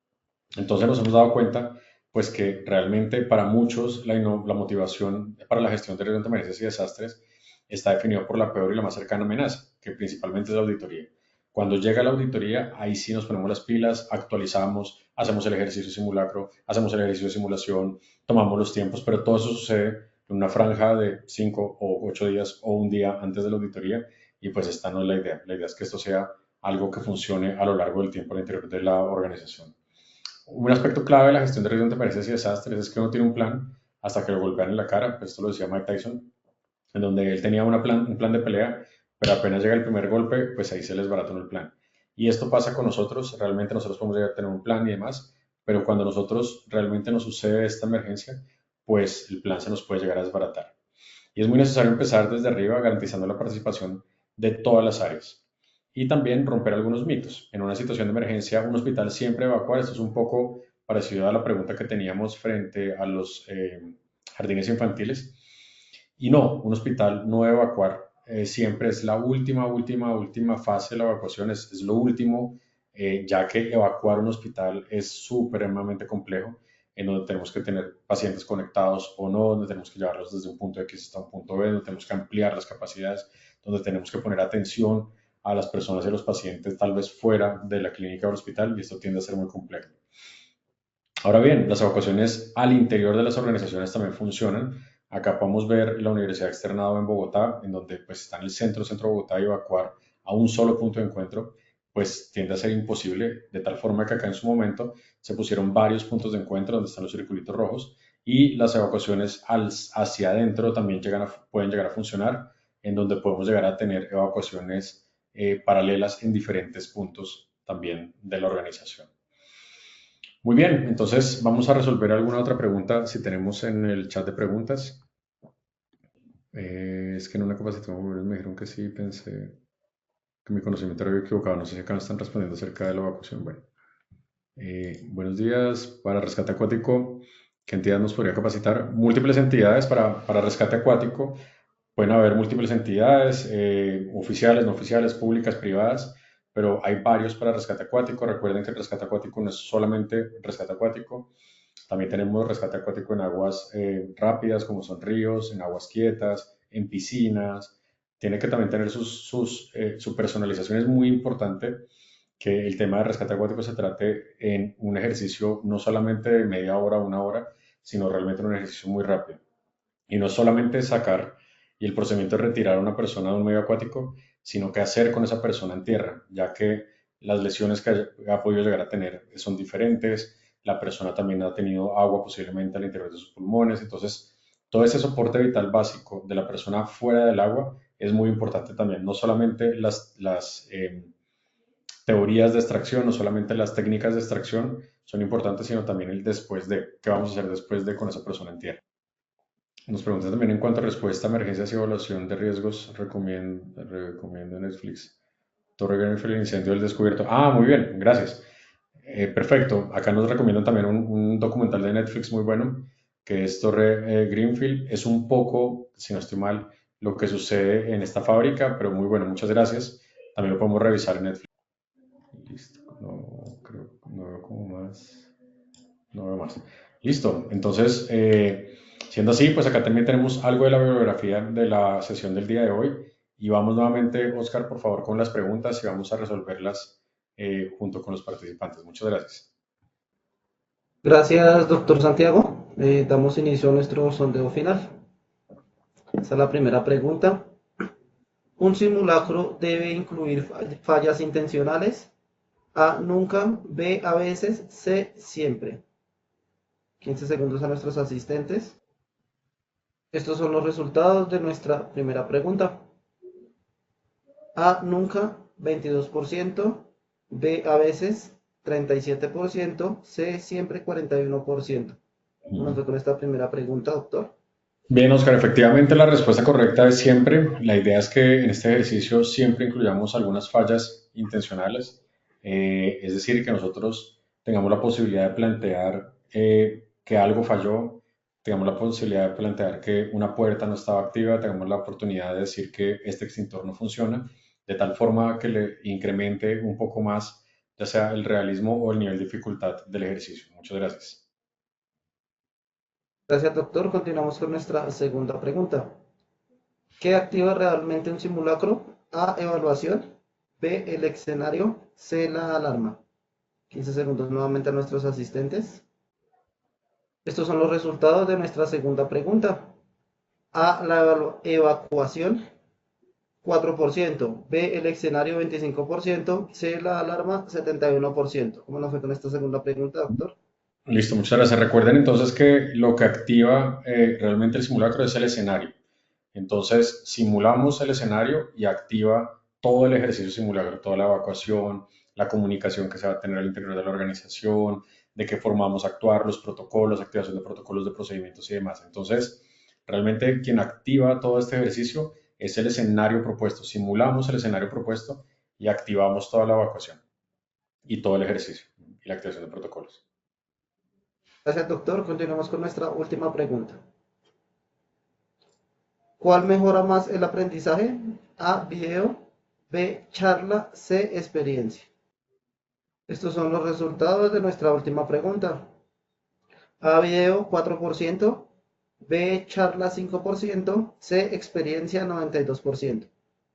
Entonces nos hemos dado cuenta pues que realmente para muchos la motivación para la gestión de riesgo de emergencias y desastres está definido por la peor y la más cercana amenaza, que principalmente es la auditoría. Cuando llega la auditoría, ahí sí nos ponemos las pilas, actualizamos, hacemos el ejercicio simulacro, hacemos el ejercicio de simulación, tomamos los tiempos, pero todo eso sucede en una franja de 5 o 8 días o un día antes de la auditoría y pues esta no es la idea. La idea es que esto sea algo que funcione a lo largo del tiempo al interior de la organización. Un aspecto clave de la gestión de riesgos de emergencias y desastres es que uno tiene un plan hasta que lo golpean en la cara, pues esto lo decía Mike Tyson, en donde él tenía un plan de pelea, pero apenas llega el primer golpe, pues ahí se les barató el plan. Y esto pasa con nosotros, realmente nosotros podemos llegar a tener un plan y demás, pero cuando nosotros realmente nos sucede esta emergencia, pues el plan se nos puede llegar a desbaratar. Y es muy necesario empezar desde arriba garantizando la participación de todas las áreas. Y también romper algunos mitos. En una situación de emergencia, un hospital siempre evacuar. Esto es un poco parecido a la pregunta que teníamos frente a los jardines infantiles. Y no, un hospital no debe evacuar. Siempre es la última fase de la evacuación, es lo último, ya que evacuar un hospital es supremamente complejo, en donde tenemos que tener pacientes conectados o no, donde tenemos que llevarlos desde un punto X hasta un punto B, donde tenemos que ampliar las capacidades, donde tenemos que poner atención a las personas y a los pacientes tal vez fuera de la clínica o el hospital, y esto tiende a ser muy complejo. Ahora bien, las evacuaciones al interior de las organizaciones también funcionan. Acá podemos ver la Universidad Externado en Bogotá, en donde pues está en el centro de Bogotá, y evacuar a un solo punto de encuentro pues tiende a ser imposible, de tal forma que acá en su momento se pusieron varios puntos de encuentro donde están los circulitos rojos, y las evacuaciones hacia adentro también pueden llegar a funcionar, en donde podemos llegar a tener evacuaciones paralelas en diferentes puntos también de la organización. Muy bien, entonces vamos a resolver alguna otra pregunta si tenemos en el chat de preguntas. Es que en una capacitación me dijeron que sí, pensé que mi conocimiento era equivocado. No sé si acá nos están respondiendo acerca de la evacuación. Bueno, buenos días. Para rescate acuático, ¿qué entidad nos podría capacitar? Múltiples entidades para rescate acuático. Pueden haber múltiples entidades, oficiales, no oficiales, públicas, privadas, pero hay varios para rescate acuático. Recuerden que el rescate acuático no es solamente rescate acuático, también tenemos rescate acuático en aguas rápidas, como son ríos, en aguas quietas, en piscinas. Tiene que también tener su personalización. Es muy importante que el tema de rescate acuático se trate en un ejercicio no solamente de media hora o una hora, sino realmente en un ejercicio muy rápido. Y no solamente sacar y el procedimiento de retirar a una persona de un medio acuático, sino qué hacer con esa persona en tierra, ya que las lesiones que ha podido llegar a tener son diferentes, la persona también ha tenido agua posiblemente al interior de sus pulmones, entonces todo ese soporte vital básico de la persona fuera del agua es muy importante también, no solamente las teorías de extracción, no solamente las técnicas de extracción son importantes, sino también el después de, qué vamos a hacer después de con esa persona en tierra. Nos preguntan también en cuanto a respuesta a emergencias y evaluación de riesgos, recomiendo Netflix. Torre Greenfield, el incendio del descubierto. Ah, muy bien, gracias. Perfecto. Acá nos recomiendan también un documental de Netflix muy bueno, que es Torre Greenfield. Es un poco, si no estoy mal, lo que sucede en esta fábrica, pero muy bueno, muchas gracias. También lo podemos revisar en Netflix. Listo. No veo como más. No veo más. Listo. Entonces, siendo así, pues acá también tenemos algo de la bibliografía de la sesión del día de hoy. Y vamos nuevamente, Oscar, por favor, con las preguntas y vamos a resolverlas junto con los participantes. Muchas gracias. Gracias, doctor Santiago. Damos inicio a nuestro sondeo final. Esta es la primera pregunta. ¿Un simulacro debe incluir fallas intencionales? A, nunca. B, a veces. C, siempre. 15 segundos a nuestros asistentes. Estos son los resultados de nuestra primera pregunta. A, nunca, 22%. B, a veces, 37%. C, siempre, 41%. ¿Cómo nos fue con esta primera pregunta, doctor? Bien, Oscar, efectivamente la respuesta correcta es siempre. La idea es que en este ejercicio siempre incluyamos algunas fallas intencionales, es decir, que nosotros tengamos la posibilidad de plantear que algo falló, tengamos la posibilidad de plantear que una puerta no estaba activa, tengamos la oportunidad de decir que este extintor no funciona, de tal forma que le incremente un poco más, ya sea el realismo o el nivel de dificultad del ejercicio. Muchas gracias. Gracias, doctor. Continuamos con nuestra segunda pregunta. ¿Qué activa realmente un simulacro? A, evaluación. B, el escenario. C, la alarma. 15 segundos nuevamente a nuestros asistentes. Estos son los resultados de nuestra segunda pregunta. A, la evacuación, 4%. B, el escenario, 25%. C, la alarma, 71%. ¿Cómo nos fue con esta segunda pregunta, doctor? Listo, muchas gracias. Recuerden entonces que lo que activa realmente el simulacro es el escenario. Entonces, simulamos el escenario y activa todo el ejercicio simulacro, toda la evacuación, la comunicación que se va a tener al interior de la organización, de qué forma vamos a actuar, los protocolos, activación de protocolos de procedimientos y demás. Entonces, realmente quien activa todo este ejercicio es el escenario propuesto. Simulamos el escenario propuesto y activamos toda la evacuación y todo el ejercicio y la activación de protocolos. Gracias, doctor. Continuamos con nuestra última pregunta. ¿Cuál mejora más el aprendizaje? A, video. B, charla. C, experiencia. Estos son los resultados de nuestra última pregunta. A, video, 4%. B, charla, 5%. C, experiencia, 92%.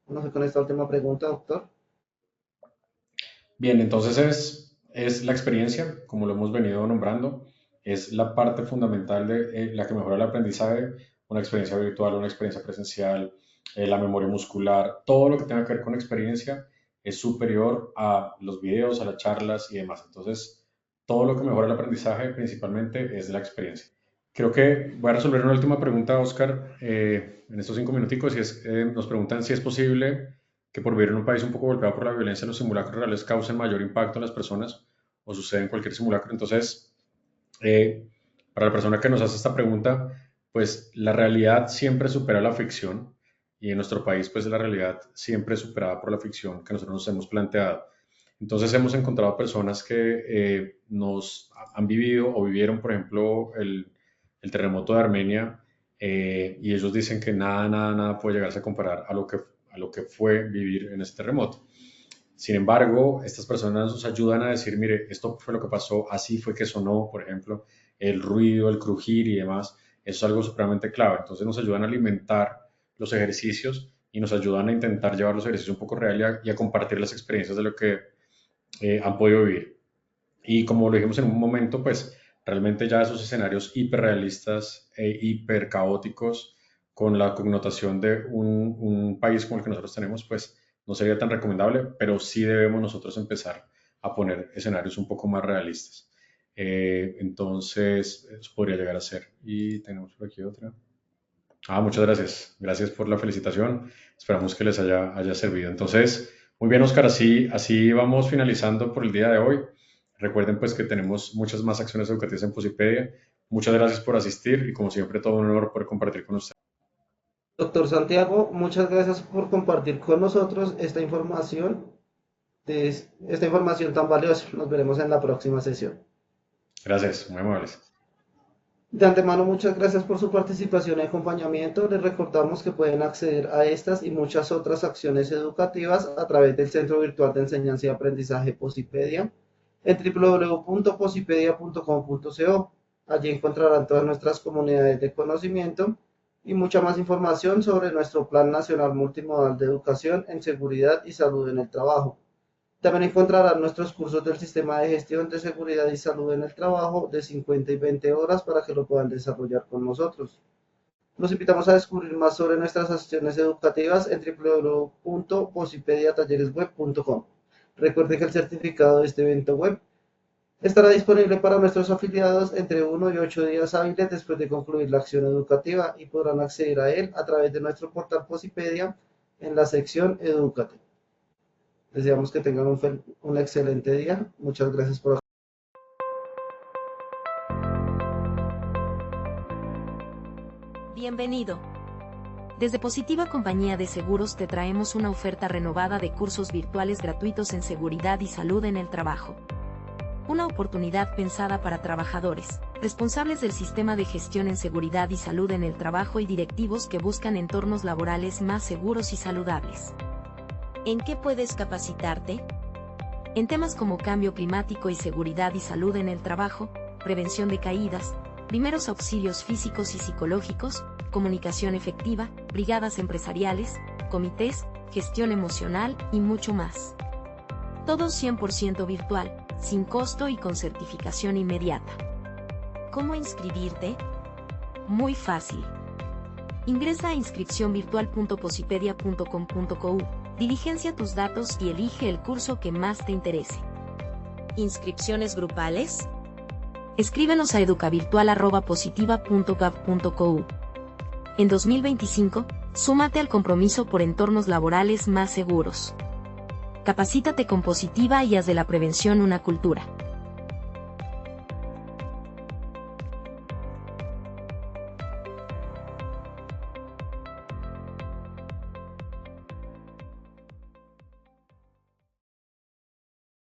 ¿Cómo fue con esta última pregunta, doctor? Bien, entonces es la experiencia, como lo hemos venido nombrando, es la parte fundamental de la que mejora el aprendizaje, una experiencia virtual, una experiencia presencial, la memoria muscular, todo lo que tenga que ver con experiencia es superior a los videos, a las charlas y demás. Entonces, todo lo que mejora el aprendizaje principalmente es la experiencia. Creo que voy a resolver una última pregunta, Oscar, en estos 5 minuticos, y nos preguntan si es posible que por vivir en un país un poco golpeado por la violencia, los simulacros reales causen mayor impacto en las personas o sucede en cualquier simulacro. Entonces, eh, para la persona que nos hace esta pregunta, pues la realidad siempre supera la ficción y en nuestro país, pues la realidad siempre es superada por la ficción que nosotros nos hemos planteado. Entonces hemos encontrado personas que nos han vivido o vivieron, por ejemplo, el terremoto de Armenia y ellos dicen que nada, nada, nada puede llegarse a comparar a lo que fue vivir en ese terremoto. Sin embargo, estas personas nos ayudan a decir, mire, esto fue lo que pasó, así fue que sonó, por ejemplo, el ruido, el crujir y demás. Eso es algo supremamente clave. Entonces nos ayudan a alimentar los ejercicios y nos ayudan a intentar llevar los ejercicios un poco real y a compartir las experiencias de lo que han podido vivir. Y como lo dijimos en un momento, pues realmente ya esos escenarios hiperrealistas e hiper caóticos con la connotación de un país como el que nosotros tenemos, pues no sería tan recomendable, pero sí debemos nosotros empezar a poner escenarios un poco más realistas. Entonces, eso podría llegar a ser. Y tenemos por aquí otra. Muchas gracias. Gracias por la felicitación. Esperamos que les haya servido. Entonces, muy bien, Oscar, así vamos finalizando por el día de hoy. Recuerden pues que tenemos muchas más acciones educativas en Posipedia. Muchas gracias por asistir y como siempre todo un honor poder compartir con ustedes. Doctor Santiago, muchas gracias por compartir con nosotros esta información tan valiosa. Nos veremos en la próxima sesión. Gracias, muy amables. De antemano, muchas gracias por su participación y acompañamiento. Les recordamos que pueden acceder a estas y muchas otras acciones educativas a través del Centro Virtual de Enseñanza y Aprendizaje Posipedia en www.posipedia.com.co. Allí encontrarán todas nuestras comunidades de conocimiento y mucha más información sobre nuestro Plan Nacional Multimodal de Educación en Seguridad y Salud en el Trabajo. También encontrarán nuestros cursos del Sistema de Gestión de Seguridad y Salud en el Trabajo de 50 y 20 horas para que lo puedan desarrollar con nosotros. Los invitamos a descubrir más sobre nuestras acciones educativas en www.posipediatalleresweb.com. Recuerden que el certificado de este evento web estará disponible para nuestros afiliados entre 1 y 8 días hábiles después de concluir la acción educativa y podrán acceder a él a través de nuestro portal Posipedia en la sección Edúcate. Deseamos que tengan un excelente día. Muchas gracias por Bienvenido. Desde Positiva Compañía de Seguros te traemos una oferta renovada de cursos virtuales gratuitos en seguridad y salud en el trabajo. Una oportunidad pensada para trabajadores, responsables del sistema de gestión en seguridad y salud en el trabajo y directivos que buscan entornos laborales más seguros y saludables. ¿En qué puedes capacitarte? En temas como cambio climático y seguridad y salud en el trabajo, prevención de caídas, primeros auxilios físicos y psicológicos, comunicación efectiva, brigadas empresariales, comités, gestión emocional y mucho más. Todo 100% virtual, sin costo y con certificación inmediata. ¿Cómo inscribirte? Muy fácil. Ingresa a inscripcionvirtual.posipedia.com.co, diligencia tus datos y elige el curso que más te interese. ¿Inscripciones grupales? Escríbenos a educavirtual@positiva.gov.co. En 2025, súmate al compromiso por entornos laborales más seguros. Capacítate con Positiva y haz de la prevención una cultura.